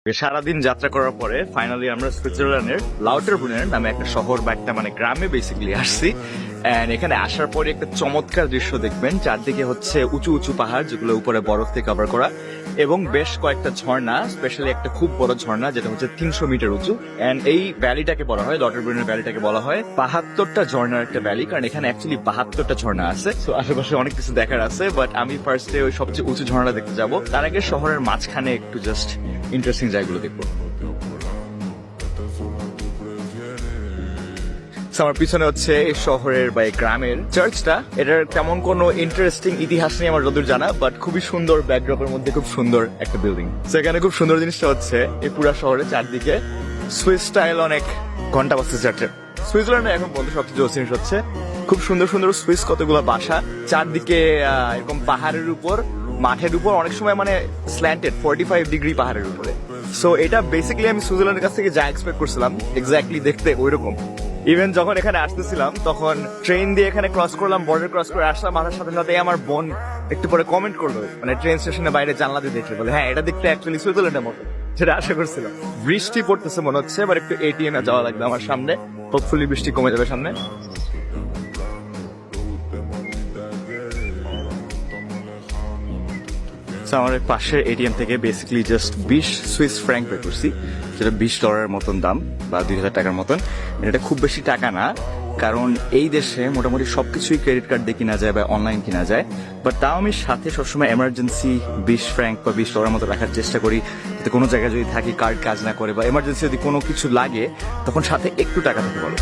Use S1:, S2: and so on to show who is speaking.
S1: সারাদিন যাত্রা করার পরে ফাইনালি আমরা সুইজারল্যান্ডের লাউটারব্রুনের নামে একটা শহর বা একটা মানে গ্রামে বেসিক্যালি আসছি। এন্ড এখানে আসার পরে একটা চমৎকার দৃশ্য দেখবেন, চারদিকে হচ্ছে উঁচু উঁচু পাহাড় যেগুলো উপরে বরফ দিয়ে কভার করা, এবং বেশ কয়েকটা ঝর্ণা, স্পেশালি একটা খুব বড় ঝর্ণা যেটা হচ্ছে 300 মিটার উঁচু। এন্ড এই ভ্যালিটাকে বলা হয়, লাউটারব্রুনের ভ্যালিটাকে বলা হয় 72টা ঝর্ণার একটা ভ্যালি, কারণ এখানে অ্যাকচুয়ালি 72টা ঝর্ণা আছে। তো আশেপাশে অনেক কিছু দেখার আছে, বাট আমি ফার্স্টে ওই সবচেয়ে উঁচু ঝর্ণা দেখতে যাবো। তার আগে শহরের মাঝখানে একটু জাস্ট ইন্টারেস্টিং জায়গাগুলো দেখবো। আমার পিছনে হচ্ছে এই শহরের বা এই গ্রামের চার্চটা। এটার তেমন কোনো ইন্টারেস্টিং ইতিহাস নেই আমার যতদূর জানা, বাট খুবই সুন্দর, ব্যাকড্রপের মধ্যে খুব সুন্দর একটা বিল্ডিং। সেখানে খুব সুন্দর জিনিসটা হচ্ছে এই পুরা শহরে চারদিকে সুইস স্টাইল অনেক ঘন্টা বাজছে চার্চের। সুইজারল্যান্ডে এখন বলতে সবচেয়ে জোস জিনিস হচ্ছে খুব সুন্দর সুন্দর সুইস কতগুলো বাসা, চারদিকে এরকম পাহাড়ের উপর, মাঠের উপর, অনেক সময় মানে স্ল্যান্টেড 45 ডিগ্রি পাহাড়ের উপরে। সো এটা বেসিক্যালি আমি সুইজারল্যান্ডের কাছ থেকে যা এক্সপেক্ট করছিলাম এক্স্যাক্টলি দেখতে ওইরকম। ইভেন যখন এখানে আসতেছিলাম তখন ট্রেন দিয়ে এখানে ক্রস করলাম, বর্ডার ক্রস করে আসলাম, আসার সাথে সাথে আমার বোন একটু পরে কমেন্ট করলো, মানে ট্রেন স্টেশনের বাইরে জানলা দিয়ে দেখে বলে হ্যাঁ এটা দেখতে অ্যাকচুয়ালি সুইজারল্যান্ডের মতো, যেটা আশা করছিলাম। বৃষ্টি পড়তেছে মনে হচ্ছে, এবার একটু এটিএম এ যাওয়া লাগবে আমার সামনে, হোপফুলি বৃষ্টি কমে যাবে সামনে। আমার পাশের এটিএম থেকে basically just 20 Swiss franc pay করছি, যেটা $20 মতন দাম বা 2000 টাকার মতন। এটা খুব বেশি টাকা না, কারণ এই দেশে মোটামুটি সবকিছুই ক্রেডিট কার্ড দিয়ে কিনা যায় বা অনলাইন কিনা যায়। বাট তাও আমি সাথে সবসময় এমার্জেন্সি 20 ফ্র্যাঙ্ক বা $20 মতো রাখার চেষ্টা করি, যাতে কোনো জায়গায় যদি থাকি কার্ড কাজ না করে বা এমার্জেন্সি যদি কোনো কিছু লাগে তখন সাথে একটু টাকা থাকে বলো।